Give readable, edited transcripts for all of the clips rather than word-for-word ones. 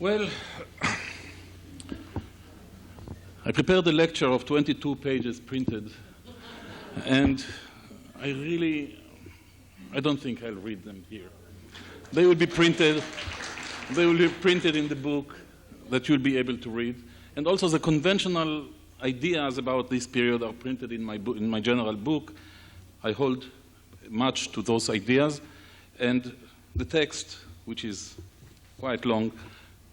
Well, I prepared a lecture of 22 pages printed, and I don't think I'll read them here. They will be printed in the book that you'll be able to read. And also the conventional ideas about this period are printed in my general book. I hold much to those ideas. And the text, which is quite long,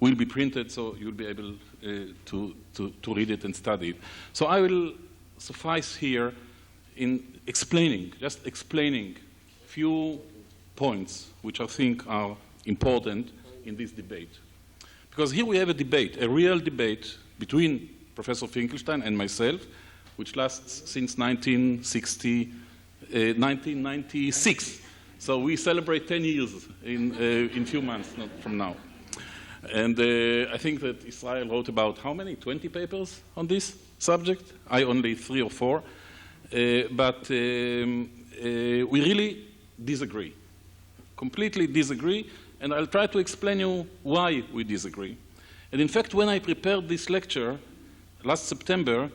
will be printed, so you'll be able to read it and study it. So I will suffice here in just explaining few points which I think are important in this debate. Because here we have a real debate between Professor Finkelstein and myself, which lasts since 1996. So we celebrate 10 years in a few months from now. And I think that Israel wrote about how many? 20 papers on this subject? I only 3 or 4. But we really disagree, completely disagree. And I'll try to explain you why we disagree. And in fact, when I prepared this lecture last September,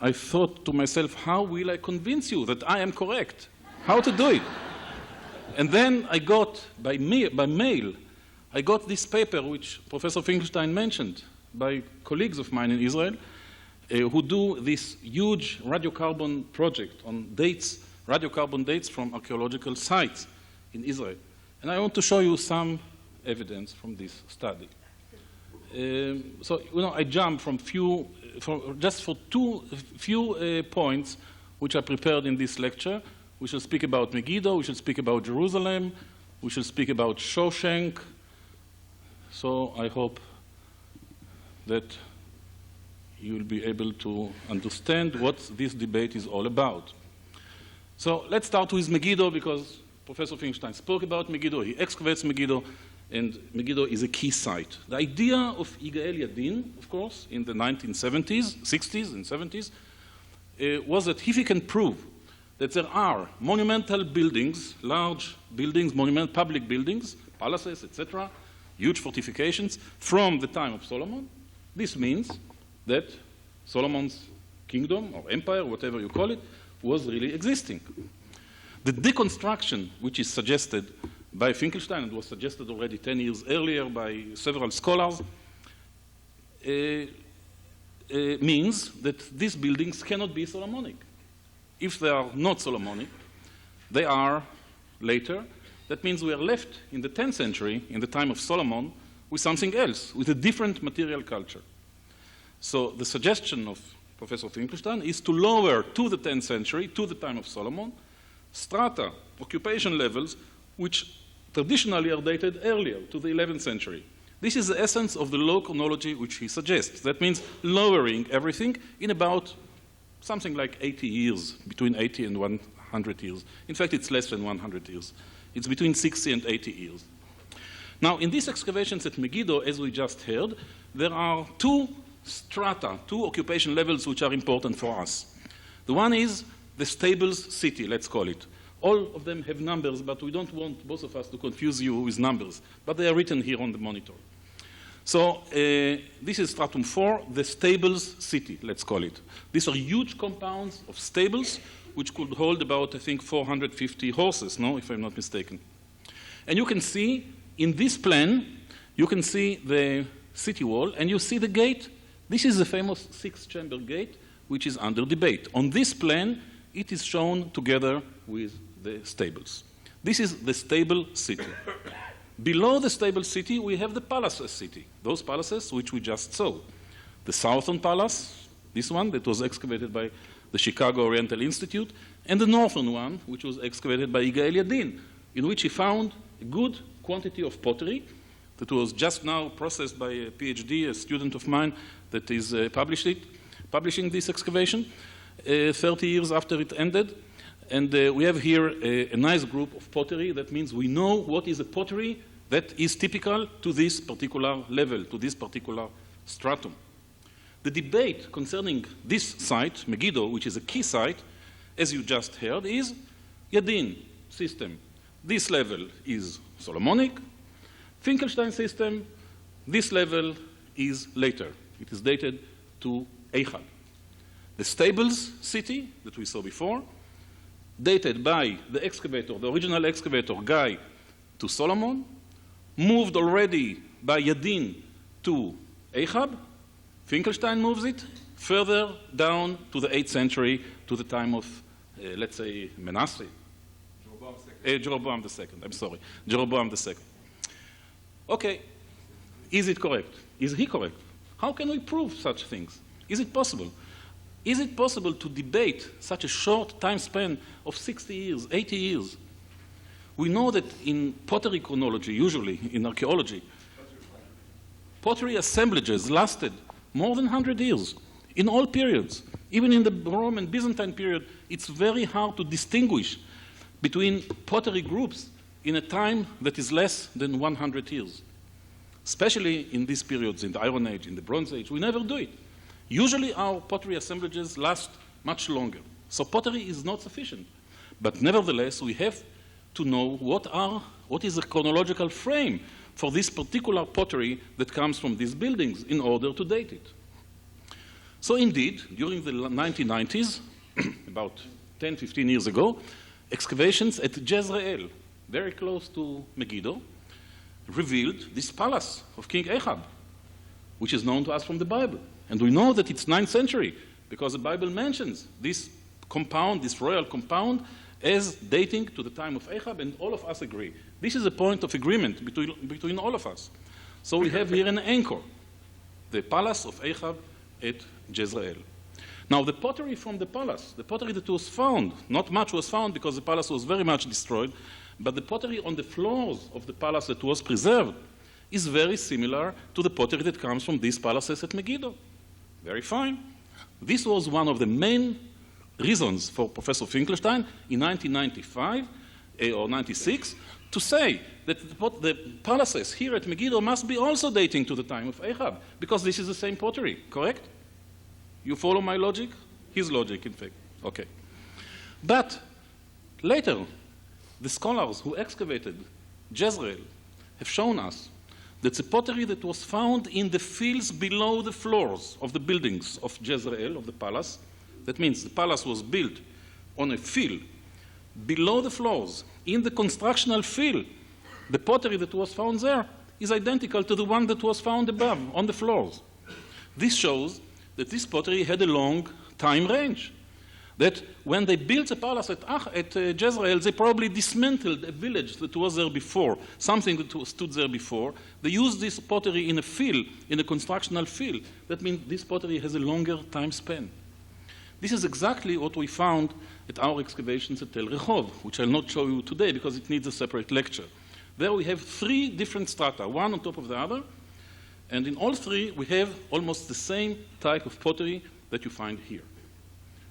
I thought to myself, how will I convince you that I am correct? How to do it? And then I got, by mail, I got this paper which Professor Finkelstein mentioned by colleagues of mine in Israel who do this huge radiocarbon project on dates, radiocarbon dates from archaeological sites in Israel. And I want to show you some evidence from this study. I jump from few points which I prepared in this lecture. We shall speak about Megiddo, we shall speak about Jerusalem, we shall speak about Shawshank. So I hope that you will be able to understand what this debate is all about. So let's start with Megiddo, because Professor Finkelstein spoke about Megiddo, he excavates Megiddo, and Megiddo is a key site. The idea of Yigael Yadin, of course, in the 1970s, 60s and 70s, was that if he can prove that there are monumental buildings, large buildings, public buildings, palaces, etc., huge fortifications from the time of Solomon, this means that Solomon's kingdom or empire, whatever you call it, was really existing. The deconstruction, which is suggested by Finkelstein and was suggested already 10 years earlier by several scholars, means that these buildings cannot be Solomonic. If they are not Solomonic, they are later. That means we are left in the 10th century, in the time of Solomon, with something else, with a different material culture. So the suggestion of Professor Finkelstein is to lower to the 10th century, to the time of Solomon, strata, occupation levels, which traditionally are dated earlier, to the 11th century. This is the essence of the low chronology which he suggests. That means lowering everything in about something like 80 years, between 80 and 100 years. In fact, it's less than 100 years. It's between 60 and 80 years. Now, in these excavations at Megiddo, as we just heard, there are two strata, two occupation levels which are important for us. The one is the stables city, let's call it. All of them have numbers, but we don't want both of us to confuse you with numbers. But they are written here on the monitor. So this is stratum 4, the stables city, let's call it. These are huge compounds of stables which could hold about, I think, 450 horses, no, if I'm not mistaken. And you can see in this plan, you can see the city wall, and you see the gate. This is the famous 6-chamber gate, which is under debate. On this plan, it is shown together with the stables. This is the stable city. Below the stable city, we have the palaces city, those palaces which we just saw. The Southern Palace, this one that was excavated by the Chicago Oriental Institute, and the northern one, which was excavated by Yigael Yadin, in which he found a good quantity of pottery that was just now processed by a PhD, a student of mine that is publishing this excavation 30 years after it ended. And we have here a nice group of pottery. That means we know what is a pottery that is typical to this particular level, to this particular stratum. The debate concerning this site, Megiddo, which is a key site, as you just heard, is Yadin system. This level is Solomonic. Finkelstein system, This level is later. It is dated to Eilat. The stables city that we saw before, dated by the excavator, the original excavator guy, to Solomon, moved already by Yadin to Ahab. Finkelstein moves it further down to the 8th century, to the time of, let's say, Manasseh. Jeroboam II. I'm sorry. Jeroboam II. Okay. Is it correct? Is he correct? How can we prove such things? Is it possible? Is it possible to debate such a short time span of 60 years, 80 years? We know that in pottery chronology, usually in archaeology, pottery assemblages lasted more than 100 years in all periods. Even in the Roman Byzantine period, it's very hard to distinguish between pottery groups in a time that is less than 100 years. Especially in these periods, in the Iron Age, in the Bronze Age, we never do it. Usually our pottery assemblages last much longer. So pottery is not sufficient. But nevertheless, we have to know what is the chronological frame for this particular pottery that comes from these buildings in order to date it. So indeed, during the 1990s, about 10, 15 years ago, excavations at Jezreel, very close to Megiddo, revealed this palace of King Ahab, which is known to us from the Bible. And we know that it's 9th century because the Bible mentions this compound, this royal compound, as dating to the time of Ahab, and all of us agree. This is a point of agreement between all of us. So we have here an anchor, the palace of Ahab at Jezreel. Now, the pottery from the palace, the pottery that was found, not much was found because the palace was very much destroyed, but the pottery on the floors of the palace that was preserved is very similar to the pottery that comes from these palaces at Megiddo. Very fine. This was one of the main reasons for Professor Finkelstein in 1995 or 96 to say that the palaces here at Megiddo must be also dating to the time of Ahab, because this is the same pottery, correct? You follow my logic? His logic, in fact. Okay. But later, the scholars who excavated Jezreel have shown us that the pottery that was found in the fields below the floors of the buildings of Jezreel, of the palace, that means the palace was built on a field below the floors, in the constructional field, the pottery that was found there is identical to the one that was found above, on the floors. This shows that this pottery had a long time range. That when they built a palace at Jezreel, they probably dismantled a village that was there before, something that stood there before. They used this pottery in a field, in a constructional field. That means this pottery has a longer time span. This is exactly what we found at our excavations at Tel Rehov, which I'll not show you today because it needs a separate lecture. There we have 3 different strata, one on top of the other, and in all 3 we have almost the same type of pottery that you find here.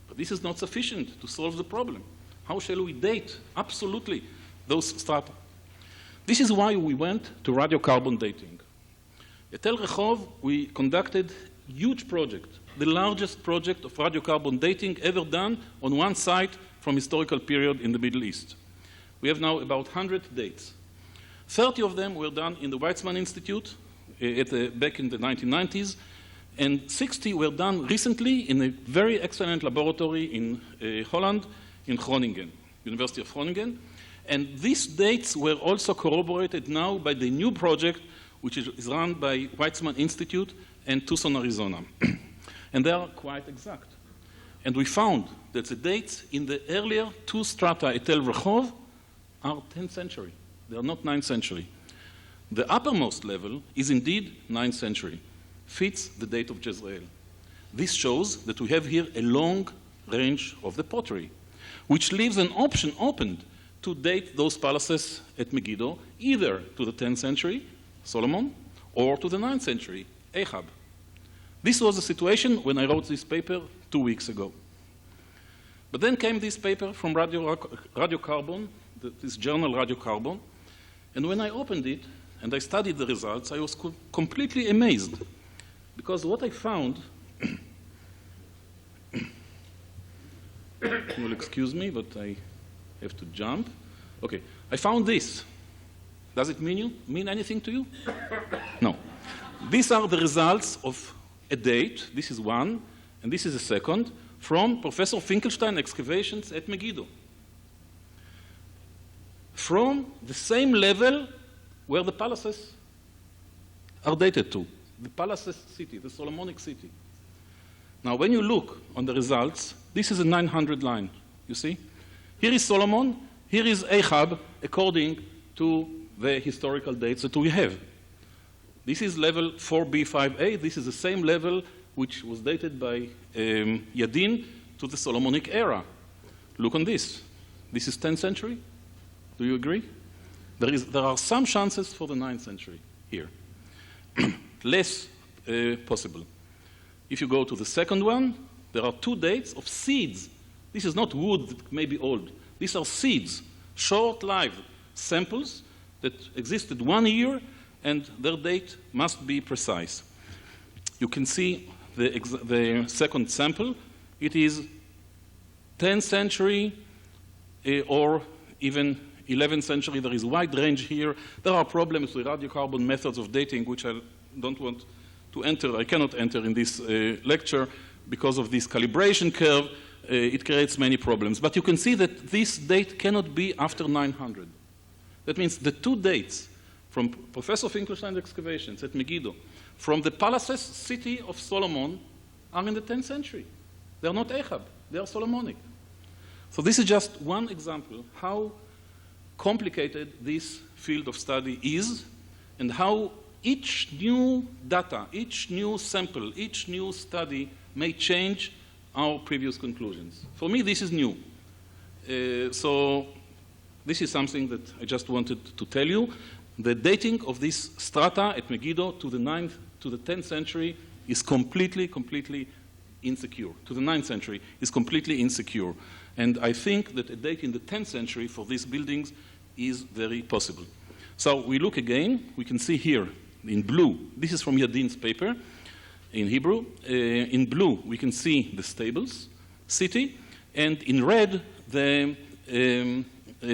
But this is not sufficient to solve the problem. How shall we date absolutely those strata? This is why we went to radiocarbon dating. At Tel Rehov, we conducted a huge project, the largest project of radiocarbon dating ever done on one site from historical period in the Middle East. We have now about 100 dates. 30 of them were done in the Weizmann Institute back in the 1990s, and 60 were done recently in a very excellent laboratory in Holland, in Groningen, University of Groningen. And these dates were also corroborated now by the new project, which is run by Weizmann Institute and Tucson, Arizona. And they are quite exact. And we found that the dates in the earlier 2 strata at Tel Rehov are 10th century. They are not 9th century. The uppermost level is indeed 9th century, fits the date of Jezreel. This shows that we have here a long range of the pottery, which leaves an option opened to date those palaces at Megiddo either to the 10th century, Solomon, or to the 9th century, Ahab. This was the situation when I wrote this paper 2 weeks ago. But then came this paper from Radiocarbon, this journal Radiocarbon, and when I opened it and I studied the results, I was completely amazed, because what I found, you will excuse me, but I have to jump. Okay, I found this. Does it mean anything to you? No. These are the results of a date. This is one, and this is a second, from Professor Finkelstein excavations at Megiddo. From the same level where the palaces are dated to, the palaces city, the Solomonic city. Now, when you look on the results, this is a 900 line, you see? Here is Solomon, here is Ahab, according to the historical dates that we have. This is level 4B5A. This is the same level which was dated by Yadin to the Solomonic era. Look on this. This is 10th century. Do you agree? There are some chances for the 9th century here. Less possible. If you go to the second one, there are two dates of seeds. This is not wood that may be old. These are seeds, short-lived samples that existed 1 year, and their date must be precise. You can see the second sample. It is 10th century or even 11th century. There is a wide range here. There are problems with radiocarbon methods of dating, which I don't want to enter. I cannot enter in this lecture because of this calibration curve. It creates many problems. But you can see that this date cannot be after 900. That means the two dates from Professor Finkelstein's excavations at Megiddo, from the palaces city of Solomon, are in the 10th century. They are not Ahab, they are Solomonic. So this is just one example how complicated this field of study is, and how each new data, each new sample, each new study may change our previous conclusions. For me, this is new. So this is something that I just wanted to tell you. The dating of this strata at Megiddo to the 10th century is completely insecure. To the 9th century is completely insecure. And I think that a date in the 10th century for these buildings is very possible. So we look again. We can see here in blue. This is from Yadin's paper in Hebrew. In blue, we can see the stables city. And in red, the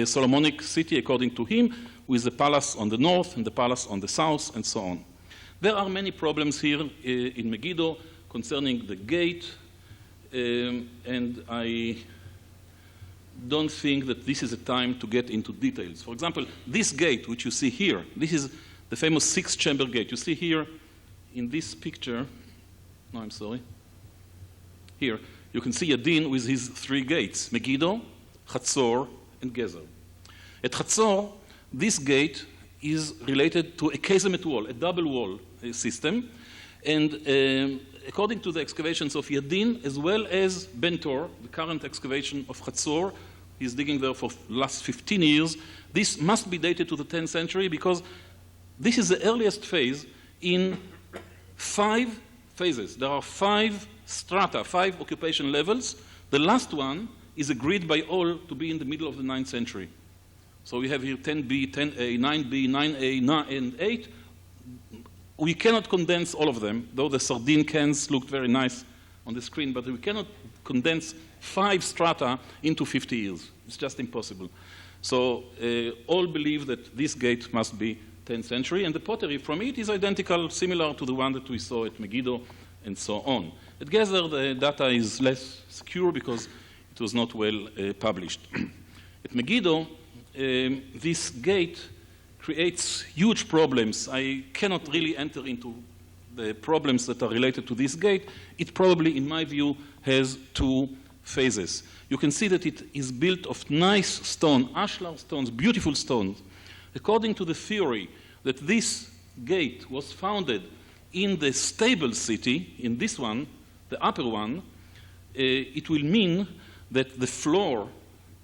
Solomonic city, according to him, with the palace on the north and the palace on the south, and so on. There are many problems here in Megiddo concerning the gate, and I don't think that this is a time to get into details. For example, this gate, which you see here, this is the famous six-chamber gate. You see here in this picture, no, I'm sorry, here, you can see Yadin with his three gates, Megiddo, Chatzor, and Gezer. At Chatzor, this gate is related to a casement wall, a double wall system, and according to the excavations of Yadin, as well as Bentor, the current excavation of Chatzor, he's digging there for the last 15 years, this must be dated to the 10th century because this is the earliest phase in 5 phases. There are 5 strata, 5 occupation levels. The last one is agreed by all to be in the middle of the 9th century. So we have here 10B, 10A, 9B, 9A, 9, and 8. We cannot condense all of them, though the sardine cans looked very nice on the screen, but we cannot condense 5 strata into 50 years. It's just impossible. So all believe that this gate must be 10th century, and the pottery from it is identical, similar to the one that we saw at Megiddo, and so on. At Gezer, the data is less secure because it was not well published. At Megiddo, this gate creates huge problems. I cannot really enter into the problems that are related to this gate. It probably, in my view, has 2 phases. You can see that it is built of nice stone, ashlar stones, beautiful stones. According to the theory that this gate was founded in the stable city, in this one, the upper one, it will mean that the floor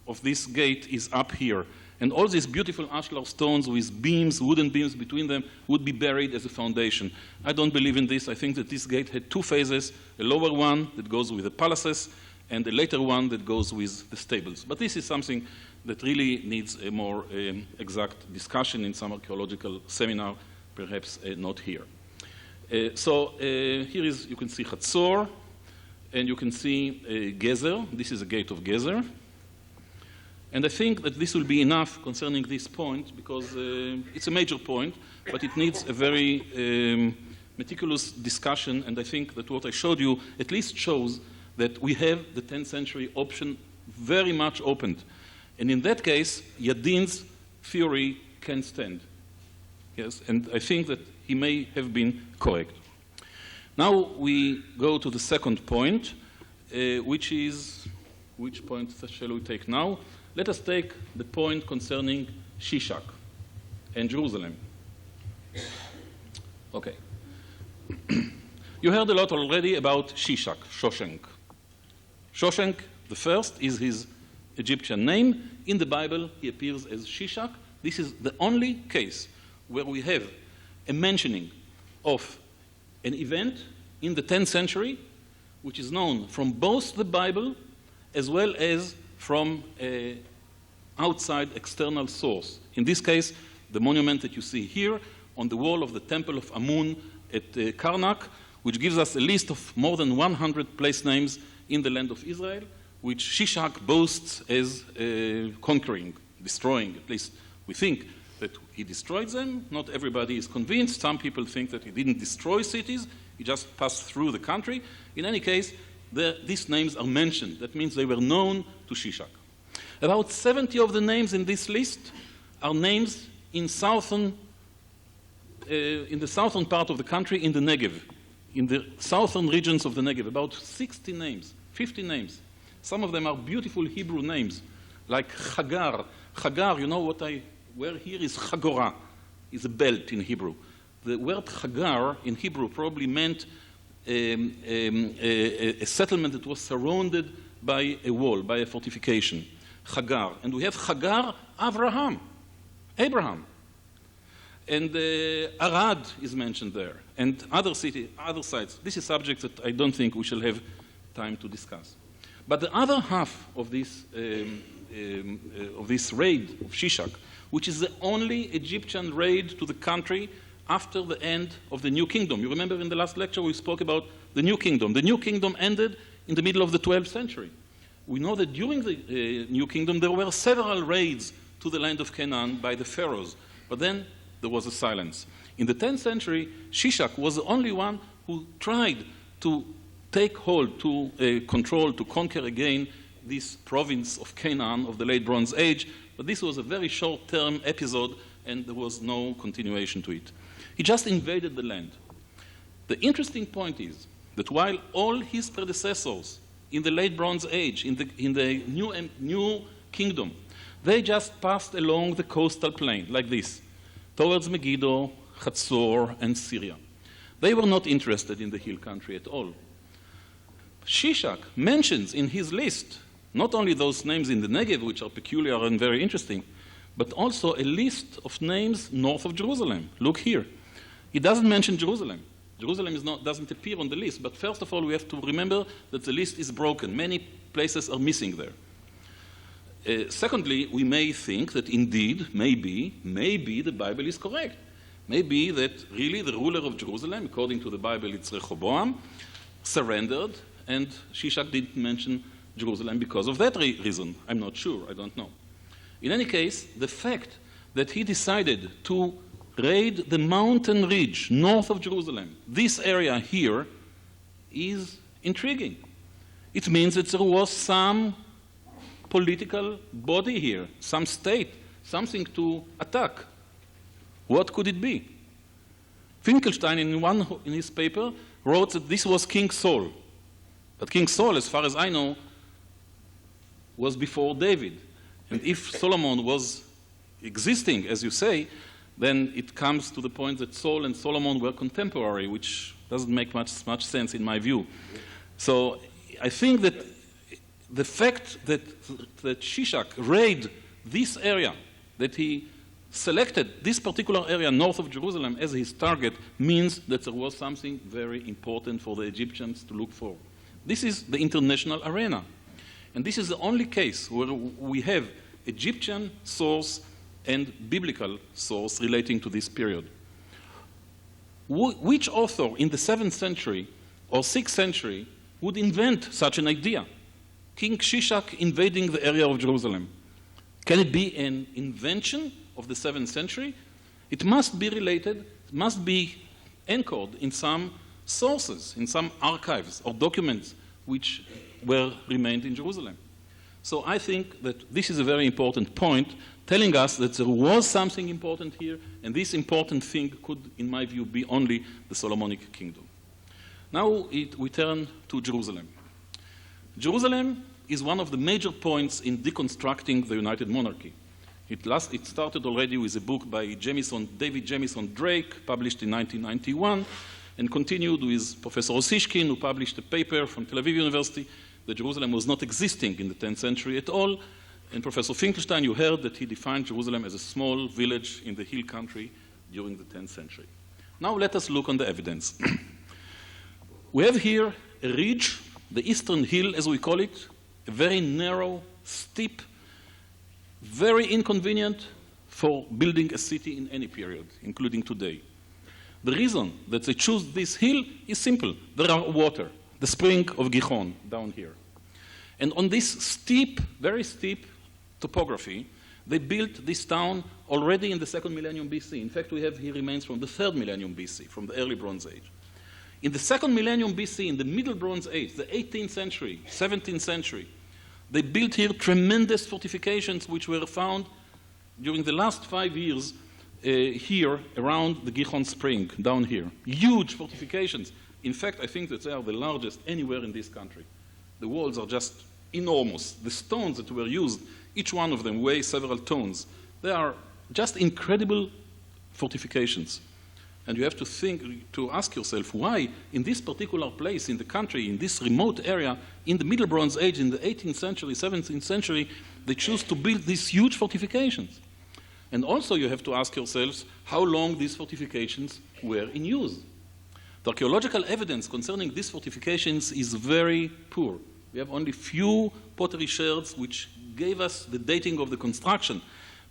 of this gate is up here. And all these beautiful ashlar stones with beams, wooden beams between them, would be buried as a foundation. I don't believe in this. I think that this gate had 2 phases, a lower one that goes with the palaces, and a later one that goes with the stables. But this is something that really needs a more exact discussion in some archaeological seminar, perhaps not here. So here is, you can see Chatzor, and you can see Gezer. This is a gate of Gezer. And I think that this will be enough concerning this point because it's a major point, but it needs a very meticulous discussion, and I think that what I showed you at least shows that we have the 10th century option very much opened. And in that case, Yadin's theory can stand. Yes, and I think that he may have been correct. Now we go to the second point, which point shall we take now? Let us take the point concerning Shishak and Jerusalem. Okay. You heard a lot already about Shishak, Shoshenk. Shoshenk, the first, is his Egyptian name. In the Bible, he appears as Shishak. This is the only case where we have a mentioning of an event in the 10th century, which is known from both the Bible as well as from an outside external source. In this case, the monument that you see here on the wall of the Temple of Amun at Karnak, which gives us a list of more than 100 place names in the land of Israel, which Shishak boasts as conquering, destroying. At least we think that he destroyed them. Not everybody is convinced. Some people think that he didn't destroy cities. He just passed through the country. In any case, these names are mentioned. That means they were known to Shishak. About 70 of the names in this list are names in the southern part of the country, in the Negev, in the southern regions of the Negev. About 60 names, 50 names. Some of them are beautiful Hebrew names, like Hagar. Hagar, you know what I wear here is Chagorah, is a belt in Hebrew. The word Hagar in Hebrew probably meant a settlement that was surrounded by a wall, by a fortification. Hagar. And we have Hagar, Abraham. And Arad is mentioned there, and other sites. This is subject that I don't think we shall have time to discuss. But the other half of this raid of Shishak, which is the only Egyptian raid to the country after the end of the New Kingdom. You remember in the last lecture we spoke about the New Kingdom. The New Kingdom ended in the middle of the 12th century. We know that during the New Kingdom there were several raids to the land of Canaan by the pharaohs, but then there was a silence. In the 10th century, Shishak was the only one who tried to take hold, to control, to conquer again this province of Canaan of the late Bronze Age, but this was a very short-term episode and there was no continuation to it. He just invaded the land. The interesting point is that while all his predecessors in the late Bronze Age, in the new kingdom, they just passed along the coastal plain like this, towards Megiddo, Hatzor, and Syria. They were not interested in the hill country at all. Shishak mentions in his list not only those names in the Negev, which are peculiar and very interesting, but also a list of names north of Jerusalem. Look here. He doesn't mention Jerusalem. Jerusalem doesn't appear on the list, but first of all, we have to remember that the list is broken. Many places are missing there. Secondly, we may think that indeed, maybe the Bible is correct. Maybe that really the ruler of Jerusalem, according to the Bible, it's Rehoboam, surrendered, and Shishak didn't mention Jerusalem because of that reason. I'm not sure, I don't know. In any case, the fact that he decided to raid the mountain ridge north of Jerusalem, this area here, is intriguing. It means that there was some political body here, some state, something to attack. What could it be? Finkelstein, in his paper, wrote that this was King Saul. But King Saul, as far as I know, was before David. And if Solomon was existing, as you say, then it comes to the point that Saul and Solomon were contemporary, which doesn't make much sense in my view. So I think that the fact that Shishak raided this area, that he selected this particular area north of Jerusalem as his target, means that there was something very important for the Egyptians to look for. This is the international arena. And this is the only case where we have Egyptian source and biblical source relating to this period. Which author in the 7th century or 6th century would invent such an idea? King Shishak invading the area of Jerusalem. Can it be an invention of the 7th century? It must be related, it must be anchored in some sources, in some archives or documents which remained in Jerusalem. So I think that this is a very important point, telling us that there was something important here, and this important thing could, in my view, be only the Solomonic kingdom. Now we turn to Jerusalem. Jerusalem is one of the major points in deconstructing the United Monarchy. It started already with a book by David Jamison Drake, published in 1991, and continued with Professor Osishkin, who published a paper from Tel Aviv University that Jerusalem was not existing in the 10th century at all. And Professor Finkelstein, you heard that he defined Jerusalem as a small village in the hill country during the 10th century. Now let us look on the evidence. We have here a ridge, the Eastern Hill, as we call it, a very narrow, steep, very inconvenient for building a city in any period, including today. The reason that they choose this hill is simple. There are water, the spring of Gihon down here. And on this steep, very steep topography, they built this town already in the 2nd millennium BC. In fact, we have here remains from the 3rd millennium BC, from the early Bronze Age. In the 2nd millennium BC, in the Middle Bronze Age, the 18th century, 17th century, they built here tremendous fortifications which were found during the last 5 years here around the Gihon Spring, down here. Huge fortifications. In fact, I think that they are the largest anywhere in this country. The walls are just enormous. The stones that were used, each one of them weighs several tons. They are just incredible fortifications. And you have to ask yourself why in this particular place in the country, in this remote area, in the Middle Bronze Age, in the 18th century, 17th century, they choose to build these huge fortifications. And also you have to ask yourselves how long these fortifications were in use. The archaeological evidence concerning these fortifications is very poor. We have only few pottery sherds which gave us the dating of the construction,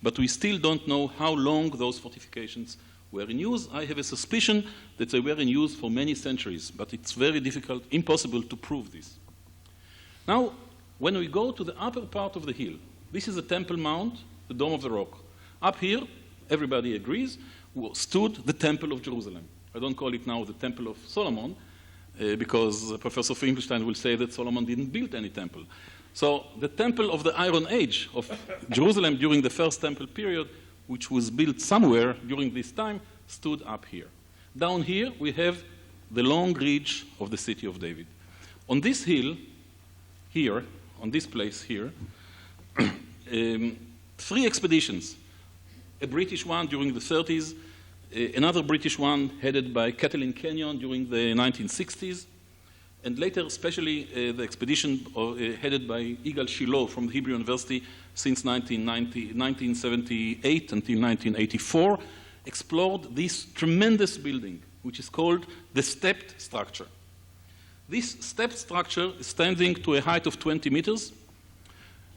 but we still don't know how long those fortifications were in use. I have a suspicion that they were in use for many centuries, but it's very difficult, impossible to prove this. Now, when we go to the upper part of the hill, this is a Temple Mount, the Dome of the Rock. Up here, everybody agrees, stood the Temple of Jerusalem. I don't call it now the Temple of Solomon, because Professor Finkelstein will say that Solomon didn't build any temple. So the Temple of the Iron Age of Jerusalem during the First Temple period, which was built somewhere during this time, stood up here. Down here, we have the long ridge of the city of David. On this hill, here, on this place here, 3 expeditions. A British one during the 30s, another British one headed by Kathleen Kenyon during the 1960s, and later especially the expedition headed by Yigal Shiloh from the Hebrew University since 1978 until 1984, explored this tremendous building, which is called the stepped structure. This stepped structure is standing to a height of 20 meters.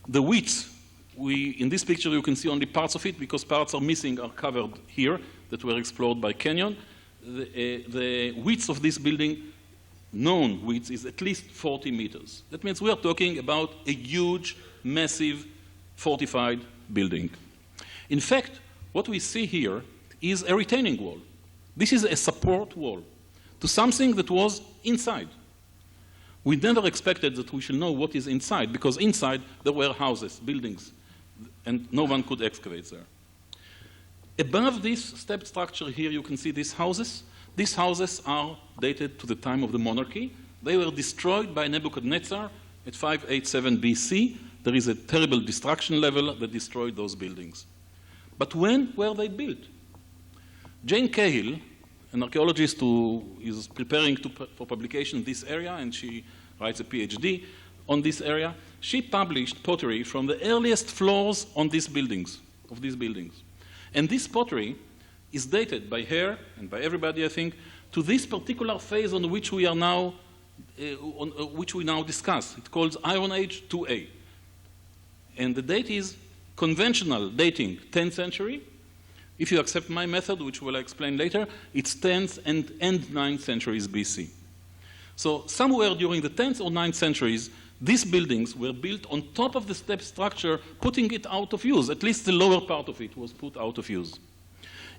The width, in this picture you can see only parts of it because parts are missing, are covered here, that were explored by Kenyon. The width of this building, known width, is at least 40 meters. That means we are talking about a huge, massive, fortified building. In fact, what we see here is a retaining wall. This is a support wall to something that was inside. We never expected that we should know what is inside, because inside there were houses, buildings, and no one could excavate there. Above this stepped structure here, you can see these houses. These houses are dated to the time of the monarchy. They were destroyed by Nebuchadnezzar at 587 BC. There is a terrible destruction level that destroyed those buildings. But when were they built? Jane Cahill, an archaeologist who is preparing for publication in this area, and she writes a PhD on this area, she published pottery from the earliest floors on these buildings, of these buildings. And this pottery is dated by her, and by everybody, I think, to this particular phase on which we are now, which we now discuss. It's called Iron Age 2A. And the date is conventional dating, 10th century. If you accept my method, which will explain later, it's 10th and 9th centuries BC. So somewhere during the 10th or 9th centuries, these buildings were built on top of the step structure, putting it out of use. At least the lower part of it was put out of use.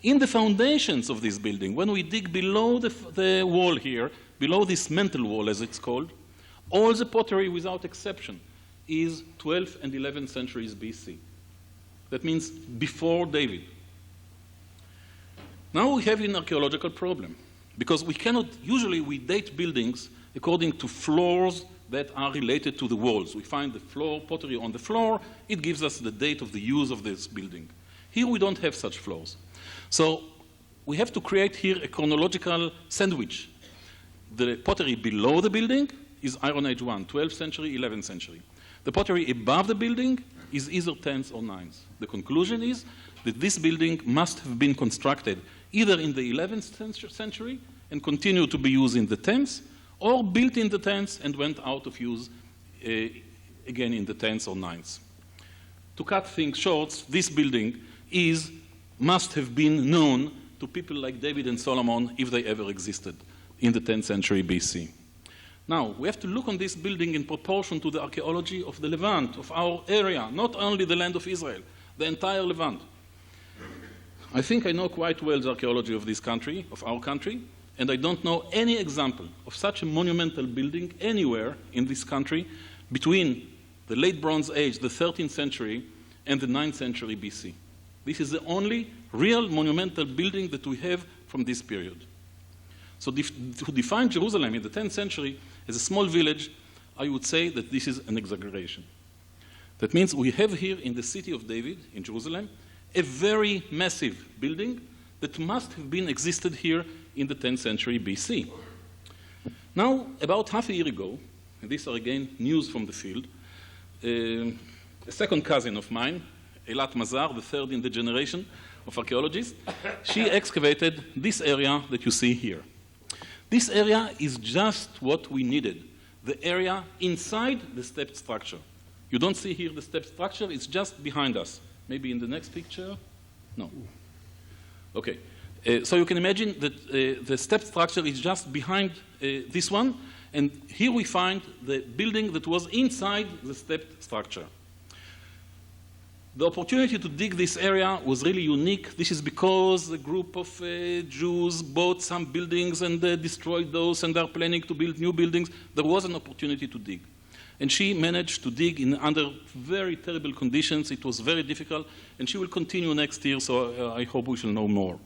In the foundations of this building, when we dig below the wall here, below this mantle wall as it's called, all the pottery without exception is 12th and 11th centuries BC. That means before David. Now we have an archaeological problem, because we cannot, usually we date buildings according to floors that are related to the walls. We find the floor, pottery on the floor, it gives us the date of the use of this building. Here we don't have such floors. So we have to create here a chronological sandwich. The pottery below the building is Iron Age 1, 12th century, 11th century. The pottery above the building is either 10s or 9s. The conclusion is that this building must have been constructed either in the 11th century and continued to be used in the 10s, or built in the 10s and went out of use again in the 10s or 9s. To cut things short, this building must have been known to people like David and Solomon if they ever existed in the 10th century BC. Now, we have to look on this building in proportion to the archaeology of the Levant, of our area, not only the land of Israel, the entire Levant. I think I know quite well the archaeology of this country, of our country, and I don't know any example of such a monumental building anywhere in this country between the late Bronze Age, the 13th century, and the 9th century BC. This is the only real monumental building that we have from this period. So to define Jerusalem in the 10th century as a small village, I would say that this is an exaggeration. That means we have here in the city of David, in Jerusalem, a very massive building that must have been existed here in the 10th century BC. Now, about half a year ago, and these are again news from the field, a second cousin of mine, Eilat Mazar, the third in the generation of archaeologists, she excavated this area that you see here. This area is just what we needed, the area inside the stepped structure. You don't see here the stepped structure, it's just behind us. Maybe in the next picture? No. Okay. So you can imagine that the stepped structure is just behind this one, and here we find the building that was inside the stepped structure. The opportunity to dig this area was really unique. This is because a group of Jews bought some buildings and destroyed those, and are planning to build new buildings. There was an opportunity to dig. And she managed to dig under very terrible conditions. It was very difficult, and she will continue next year, so I hope we shall know more.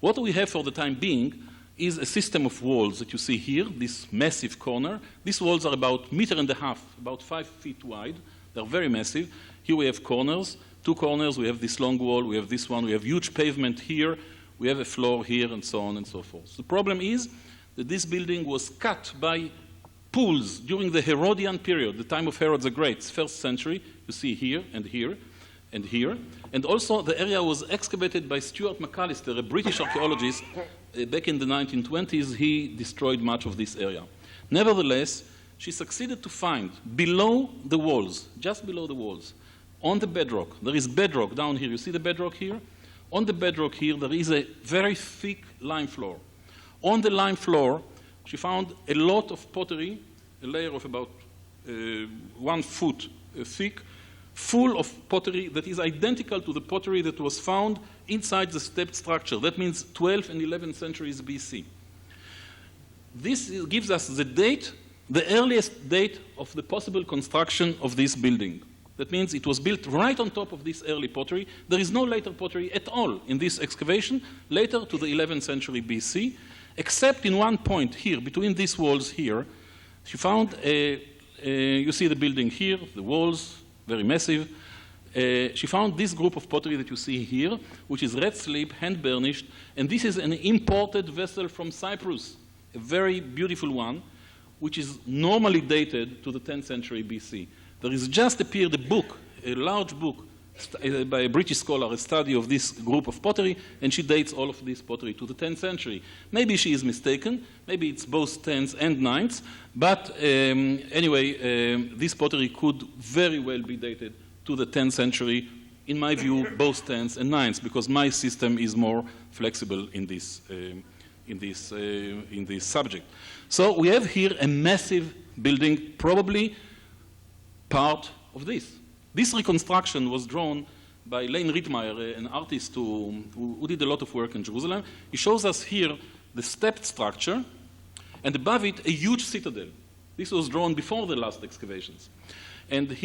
What we have for the time being is a system of walls that you see here, this massive corner. These walls are about 1.5 meters, about 5 feet wide. They're very massive. Here we have corners, 2 corners. We have this long wall. We have this one. We have huge pavement here. We have a floor here, and so on and so forth. The problem is that this building was cut by pools during the Herodian period, the time of Herod the Great, 1st century. You see here and here and here. And also the area was excavated by Stuart McAllister, a British archaeologist. Back in the 1920s, he destroyed much of this area. Nevertheless, she succeeded to find below the walls, just below the walls, on the bedrock, there is bedrock down here. You see the bedrock here? On the bedrock here, there is a very thick lime floor. On the lime floor, she found a lot of pottery, a layer of about 1 foot thick, full of pottery that is identical to the pottery that was found inside the stepped structure. That means 12th and 11th centuries BC. This gives us the date, the earliest date of the possible construction of this building. That means it was built right on top of this early pottery. There is no later pottery at all in this excavation, later to the 11th century BC, except in one point here, between these walls here. She found, you see the building here, the walls, very massive. She found this group of pottery that you see here, which is red slip, hand burnished, and this is an imported vessel from Cyprus, a very beautiful one, which is normally dated to the 10th century BC. There is just appeared a book, a large book by a British scholar, a study of this group of pottery, and she dates all of this pottery to the 10th century. Maybe she is mistaken, maybe it's both 10s and 9s, but anyway, this pottery could very well be dated to the 10th century, in my view, both 10s and 9s, because my system is more flexible in this subject. So we have here a massive building, probably part of this. This reconstruction was drawn by Lane Rittmeyer, an artist who did a lot of work in Jerusalem. He shows us here the stepped structure, and above it, a huge citadel. This was drawn before the last excavations. And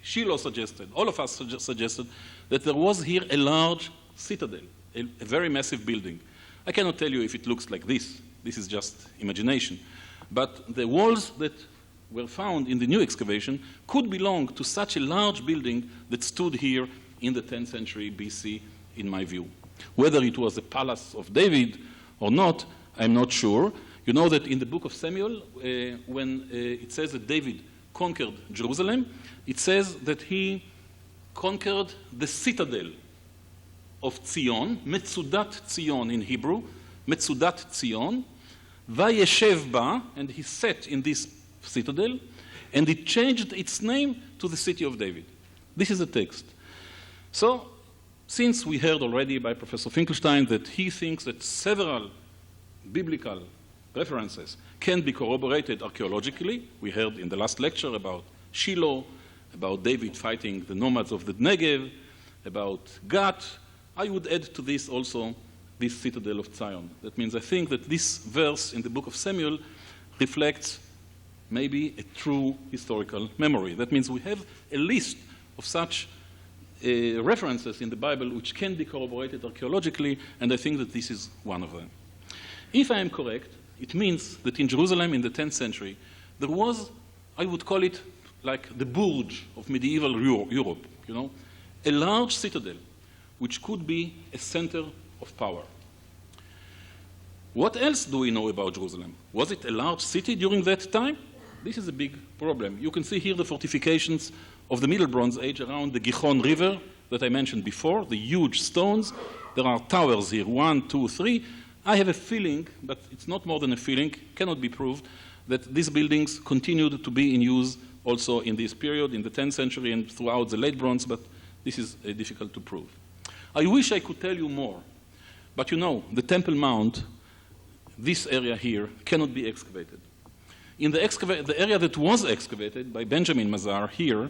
Shiloh suggested, all of us suggested, that there was here a large citadel, a very massive building. I cannot tell you if it looks like this. This is just imagination. But the walls that were found in the new excavation could belong to such a large building that stood here in the 10th century BC, in my view. Whether it was the palace of David or not, I'm not sure. You know that in the book of Samuel, when it says that David conquered Jerusalem, it says that he conquered the citadel of Zion, Metzudat Zion in Hebrew, Metzudat Zion, Vayeshev ba, and he sat in this citadel, and it changed its name to the city of David. This is the text. So, since we heard already by Professor Finkelstein that he thinks that several biblical references can be corroborated archaeologically, we heard in the last lecture about Shiloh, about David fighting the nomads of the Negev, about Gath, I would add to this also this citadel of Zion. That means I think that this verse in the book of Samuel reflects maybe a true historical memory. That means we have a list of such references in the Bible which can be corroborated archaeologically, and I think that this is one of them. If I am correct, it means that in Jerusalem in the 10th century, there was, I would call it like the Burj of medieval Europe, you know, a large citadel which could be a center of power. What else do we know about Jerusalem? Was it a large city during that time? This is a big problem. You can see here the fortifications of the Middle Bronze Age around the Gihon River that I mentioned before, the huge stones. There are towers here, 1, 2, 3. I have a feeling, but it's not more than a feeling, cannot be proved, that these buildings continued to be in use also in this period, in the 10th century and throughout the late Bronze, but this is difficult to prove. I wish I could tell you more, but you know, the Temple Mount, this area here, cannot be excavated. In the area that was excavated by Benjamin Mazar here,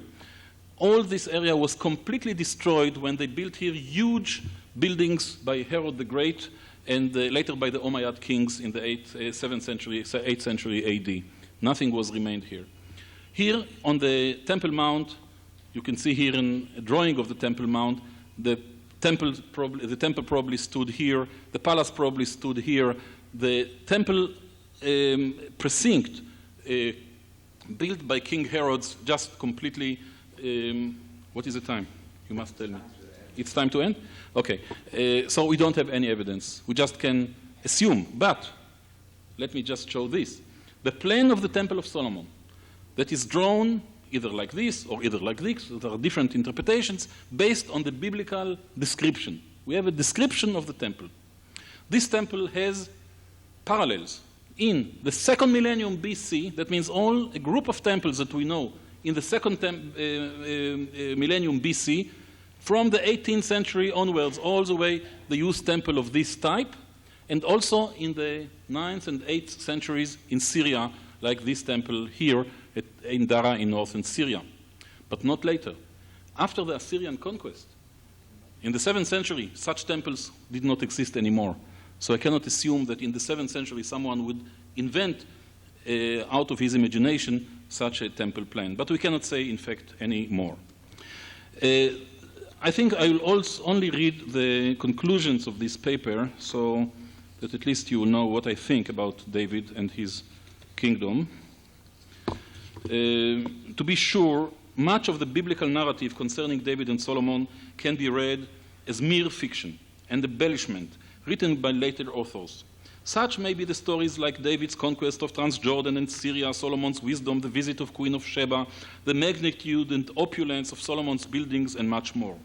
all this area was completely destroyed when they built here huge buildings by Herod the Great and later by the Umayyad kings in the 8th century AD. Nothing was remained here. Here on the Temple Mount, you can see here in a drawing of the Temple Mount, the temple probably stood here, the palace probably stood here, the temple precinct built by King Herod just completely, what is the time? You must tell me. It's time to end? Okay. So we don't have any evidence. We just can assume. But let me just show this. The plan of the Temple of Solomon that is drawn either like this or either like this, there are different interpretations based on the biblical description. We have a description of the temple. This temple has parallels. In the second millennium BC, that means a group of temples that we know in the second millennium BC, from the 18th century onwards, all the way, they used temple of this type, and also in the 9th and 8th centuries in Syria, like this temple here in Dara in northern Syria, but not later. After the Assyrian conquest, in the 7th century, such temples did not exist anymore. So I cannot assume that in the 7th century someone would invent out of his imagination such a temple plan. But we cannot say, in fact, any more. I think I will also only read the conclusions of this paper so that at least you will know what I think about David and his kingdom. To be sure, much of the biblical narrative concerning David and Solomon can be read as mere fiction and embellishment written by later authors. Such may be the stories like David's conquest of Transjordan and Syria, Solomon's wisdom, the visit of Queen of Sheba, the magnitude and opulence of Solomon's buildings, and much more.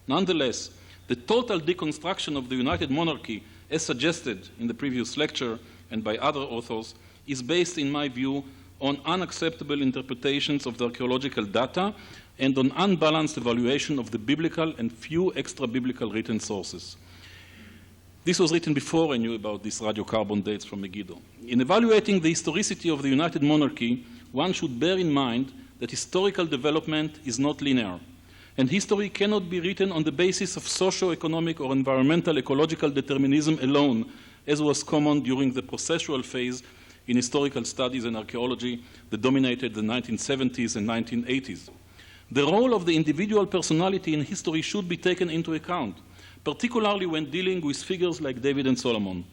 Nonetheless, the total deconstruction of the United Monarchy, as suggested in the previous lecture and by other authors, is based, in my view, on unacceptable interpretations of the archaeological data and on unbalanced evaluation of the biblical and few extra-biblical written sources. This was written before I knew about these radiocarbon dates from Megiddo. In evaluating the historicity of the United Monarchy, one should bear in mind that historical development is not linear, and history cannot be written on the basis of socio-economic or environmental ecological determinism alone, as was common during the processual phase in historical studies and archaeology that dominated the 1970s and 1980s. The role of the individual personality in history should be taken into account, particularly when dealing with figures like David and Solomon.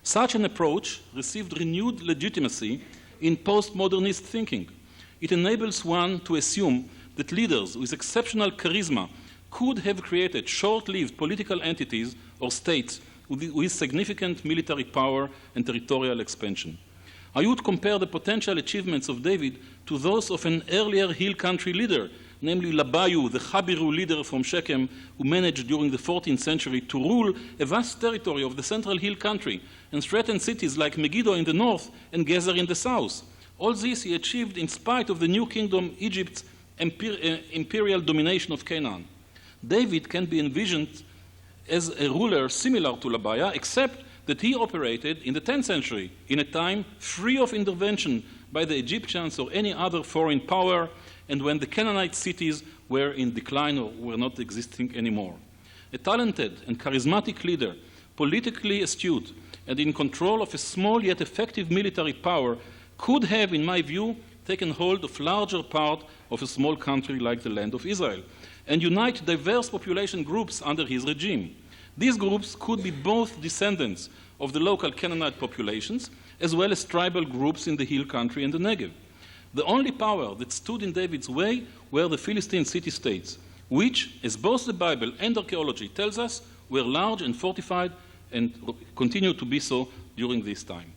Such an approach received renewed legitimacy in postmodernist thinking. It enables one to assume that leaders with exceptional charisma could have created short-lived political entities or states with significant military power and territorial expansion. I would compare the potential achievements of David to those of an earlier hill country leader, namely Labayu, the Habiru leader from Shechem, who managed during the 14th century to rule a vast territory of the central hill country and threaten cities like Megiddo in the north and Gezer in the south. All this he achieved in spite of the new kingdom Egypt's imperial domination of Canaan. David can be envisioned as a ruler similar to Labaya, except that he operated in the 10th century, in a time free of intervention by the Egyptians or any other foreign power, and when the Canaanite cities were in decline or were not existing anymore. A talented and charismatic leader, politically astute, and in control of a small yet effective military power, could have, in my view, taken hold of larger part of a small country like the land of Israel, and unite diverse population groups under his regime. These groups could be both descendants of the local Canaanite populations, as well as tribal groups in the hill country and the Negev. The only power that stood in David's way were the Philistine city-states, which, as both the Bible and archaeology tells us, were large and fortified and continue to be so during this time.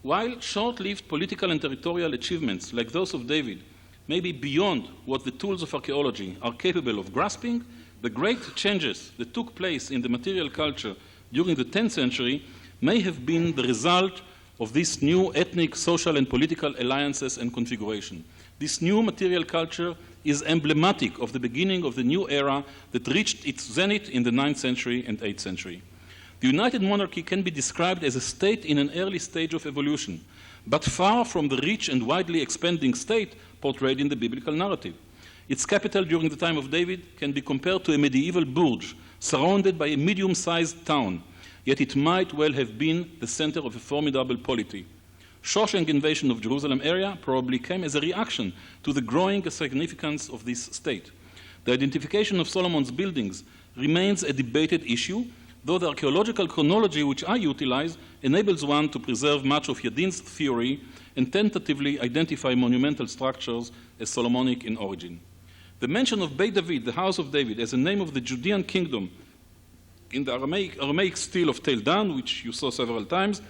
While short-lived political and territorial achievements like those of David may be beyond what the tools of archaeology are capable of grasping, the great changes that took place in the material culture during the 10th century may have been the result of this new ethnic, social, and political alliances and configuration. This new material culture is emblematic of the beginning of the new era that reached its zenith in the 9th century and 8th century. The United Monarchy can be described as a state in an early stage of evolution, but far from the rich and widely expanding state portrayed in the biblical narrative. Its capital during the time of David can be compared to a medieval burj surrounded by a medium-sized town, yet it might well have been the center of a formidable polity. Shawshank invasion of Jerusalem area probably came as a reaction to the growing significance of this state. The identification of Solomon's buildings remains a debated issue, though the archaeological chronology which I utilize enables one to preserve much of Yadin's theory and tentatively identify monumental structures as Solomonic in origin. The mention of Beit David, the house of David, as a name of the Judean kingdom in the Aramaic style of Tel Dan, which you saw several times,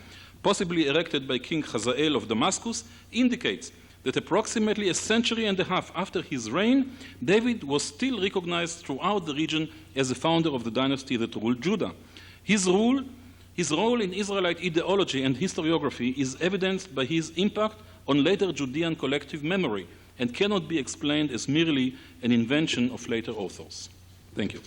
possibly erected by King Hazael of Damascus, indicates that approximately a century and a half after his reign, David was still recognized throughout the region as the founder of the dynasty that ruled Judah. His role in Israelite ideology and historiography is evidenced by his impact on later Judean collective memory and cannot be explained as merely an invention of later authors. Thank you.